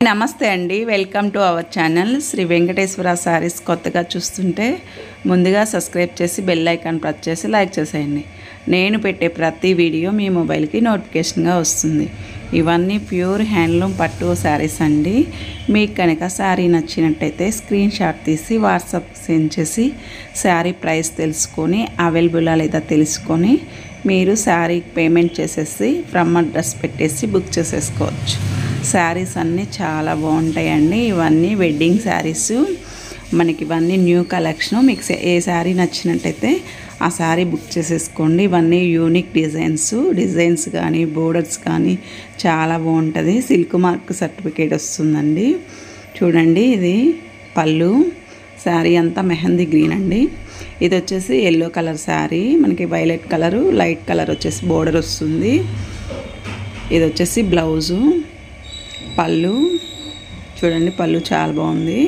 నమస్తే అండి, welcome to our channel Shri Venkateswara Sarees. కొత్తగా చూస్తుంటే ముందుగా సబ్స్క్రైబ్ చేసి బెల్ ఐకాన్ ప్రెస్ చేసి లైక్ చేసేయండి. నేను పెట్టే ప్రతి వీడియో మీ మొబైల్కి నోటిఫికేషన్గా వస్తుంది. ఇవన్నీ ప్యూర్ హ్యాండ్లూమ్ పట్టు శారీస్ అండి. మీకు కనుక శారీ నచ్చినట్టయితే స్క్రీన్ షాట్ తీసి వాట్సాప్ సెండ్ చేసి శారీ ప్రైస్ తెలుసుకొని అవైలబుల్ లేదా తెలుసుకొని మీరు శారీ పేమెంట్ చేసేసి ఫ్రమ్ అడ్రస్ పెట్టేసి బుక్ చేసేసుకోవచ్చు. శారీస్ అన్నీ చాలా బాగుంటాయండి. ఇవన్నీ వెడ్డింగ్ శారీస్, మనకి ఇవన్నీ న్యూ కలెక్షన్. మీకు ఏ శారీ నచ్చినట్టయితే ఆ శారీ బుక్ చేసేసుకోండి. ఇవన్నీ యూనిక్ డిజైన్స్ కానీ బోర్డర్స్ కానీ చాలా బాగుంటుంది. సిల్క్ మార్క్ సర్టిఫికేట్ వస్తుందండి. చూడండి, ఇది పళ్ళు. శారీ అంతా మెహందీ గ్రీన్ అండి. ఇది వచ్చేసి ఎల్లో కలర్ శారీ, మనకి వైలెట్ కలరు, లైట్ కలర్ వచ్చేసి బోర్డర్ వస్తుంది. ఇది వచ్చేసి బ్లౌజు, పళ్ళు. చూడండి, పళ్ళు చాలా బాగుంది.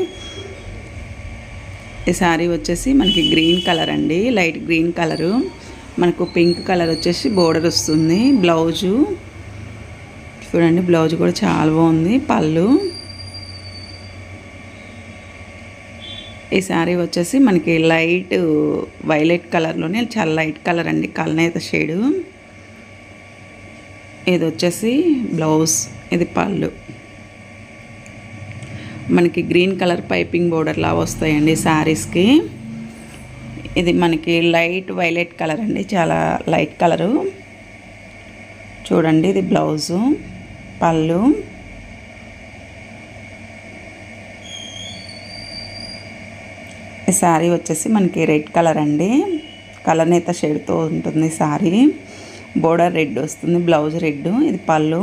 ఈ శారీ వచ్చేసి మనకి గ్రీన్ కలర్ అండి, లైట్ గ్రీన్ కలరు. మనకు పింక్ కలర్ వచ్చేసి బోర్డర్ వస్తుంది. బ్లౌజు చూడండి, బ్లౌజ్ కూడా చాలా బాగుంది. పళ్ళు. ఈ శారీ వచ్చేసి మనకి లైట్ వైలెట్ కలర్లోనే చాలా లైట్ కలర్ అండి, కల్నేత షేడు. ఇది వచ్చేసి బ్లౌజ్, ఇది పళ్ళు. మనకి గ్రీన్ కలర్ పైపింగ్ బోర్డర్ లా వస్తాయండి శారీస్కి. ఇది మనకి లైట్ వైలెట్ కలర్ అండి, చాలా లైట్ కలరు. చూడండి, ఇది బ్లౌజు, పళ్ళు. ఈ శారీ వచ్చేసి మనకి రెడ్ కలర్ అండి, కలనేత షేడ్తో ఉంటుంది శారీ. బోర్డర్ రెడ్ వస్తుంది, బ్లౌజ్ రెడ్. ఇది పళ్ళు.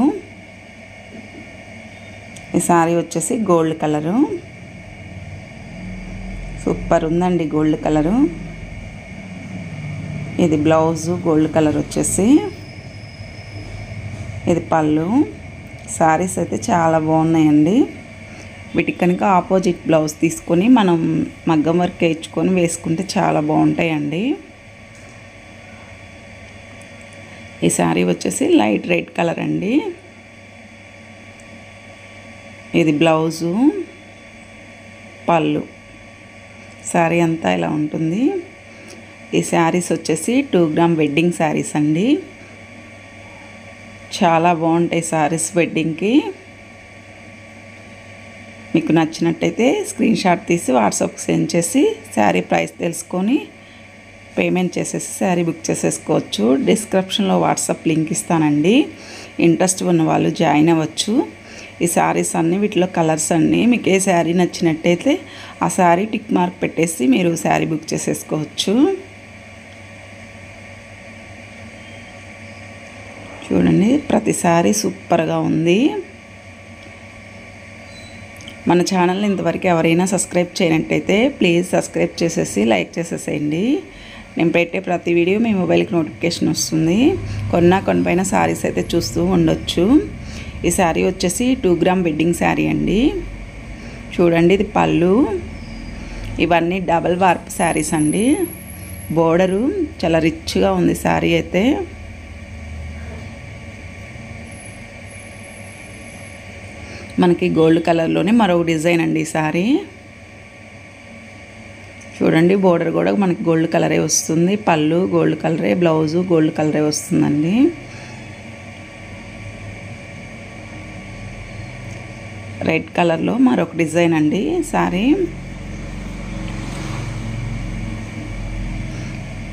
ఈ శారీ వచ్చేసి గోల్డ్ కలరు, సూపర్ ఉందండి గోల్డ్ కలరు. ఇది బ్లౌజు గోల్డ్ కలర్ వచ్చేసి, ఇది పళ్ళు. శారీస్ అయితే చాలా బాగున్నాయండి. వీటికి కనుక ఆపోజిట్ బ్లౌజ్ తీసుకొని మనం మగ్గం వర్క్ వేయించుకొని వేసుకుంటే చాలా బాగుంటాయండి. ఈ శారీ వచ్చేసి లైట్ రెడ్ కలర్ అండి. ఇది బ్లౌజు, పళ్ళు. శారీ అంతా ఇలా ఉంటుంది. ఈ శారీస్ వచ్చేసి 2 గ్రామ్ వెడ్డింగ్ శారీస్ అండి. చాలా బాగుంటాయి శారీస్ వెడ్డింగ్కి. మీకు నచ్చినట్టయితే స్క్రీన్ షాట్ తీసి వాట్సాప్కి సెండ్ చేసి శారీ ప్రైస్ తెలుసుకొని పేమెంట్ చేసేసి శారీ బుక్ చేసేసుకోవచ్చు. డిస్క్రిప్షన్లో వాట్సాప్ లింక్ ఇస్తానండి, ఇంట్రెస్ట్ ఉన్న వాళ్ళు జాయిన్ అవ్వచ్చు. ఈ శారీస్ అన్నీ, వీటిలో కలర్స్ అన్నీ, మీకు ఏ శారీ నచ్చినట్టయితే ఆ శారీ టిక్ మార్క్ పెట్టేసి మీరు శారీ బుక్ చేసేసుకోవచ్చు. చూడండి, ప్రతి శారీ సూపర్గా ఉంది. మన ఛానల్ని ఇంతవరకు ఎవరైనా సబ్స్క్రైబ్ చేయనట్టయితే ప్లీజ్ సబ్స్క్రైబ్ చేసేసి లైక్ చేసేసేయండి. నేను పెట్టే ప్రతి వీడియో మీ మొబైల్కి నోటిఫికేషన్ వస్తుంది. కొనపైన శారీస్ అయితే చూస్తూ ఉండొచ్చు. ఈ శారీ వచ్చేసి 2 గ్రామ్ వెడ్డింగ్ శారీ అండి. చూడండి, ఇది పళ్ళు. ఇవన్నీ డబల్ వార్ప్ శారీస్ అండి. బోర్డరు చాలా రిచ్గా ఉంది శారీ అయితే. మనకి గోల్డ్ కలర్లోనే మరొక డిజైన్ అండి ఈ శారీ. చూడండి, బోర్డర్ కూడా మనకి గోల్డ్ కలరే వస్తుంది. పళ్ళు గోల్డ్ కలరే, బ్లౌజు గోల్డ్ కలరే వస్తుందండి. రెడ్ కలర్లో మరొక డిజైన్ అండి శారీ.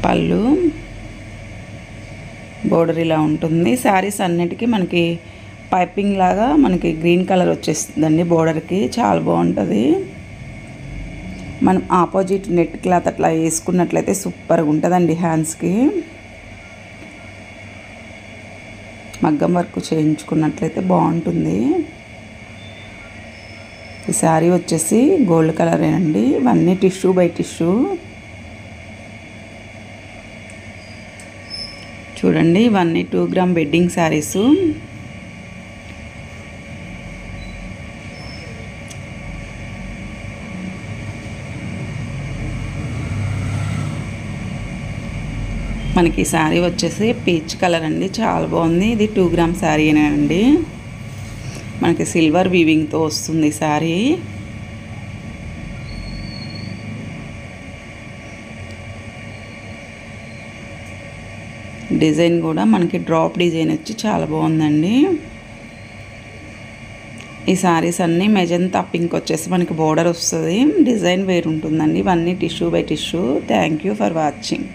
పళ్ళు, బోర్డర్ ఇలా ఉంటుంది. శారీస్ అన్నిటికీ మనకి పైపింగ్ లాగా మనకి గ్రీన్ కలర్ వచ్చేస్తుందండి బోర్డర్కి, చాలా బాగుంటుంది. మనం ఆపోజిట్ నెట్ క్లాత్ అట్లా వేసుకున్నట్లయితే సూపర్గా ఉంటుందండి. హ్యాండ్స్కి మగ్గం వర్క్ చేయించుకున్నట్లయితే బాగుంటుంది. ఈ శారీ వచ్చేసి గోల్డ్ కలరేనండి. ఇవన్నీ టిష్యూ బై టిష్యూ. చూడండి, ఇవన్నీ 2 గ్రామ్ వెడ్డింగ్ శారీసు. మనకి ఈ శారీ వచ్చేసి పీచ్ కలర్ అండి, చాలా బాగుంది. ఇది 2 గ్రామ్ శారీ అండి. మనకి సిల్వర్ వీవింగ్తో వస్తుంది శారీ. డిజైన్ కూడా మనకి డ్రాప్ డిజైన్ వచ్చి చాలా బాగుందండి. ఈ శారీస్ అన్నీ మెజంతా పింక్ వచ్చేసి మనకి బోర్డర్ వస్తుంది. డిజైన్ వేరు ఉంటుందండి. ఇవన్నీ tissue by tissue. Thank you for watching.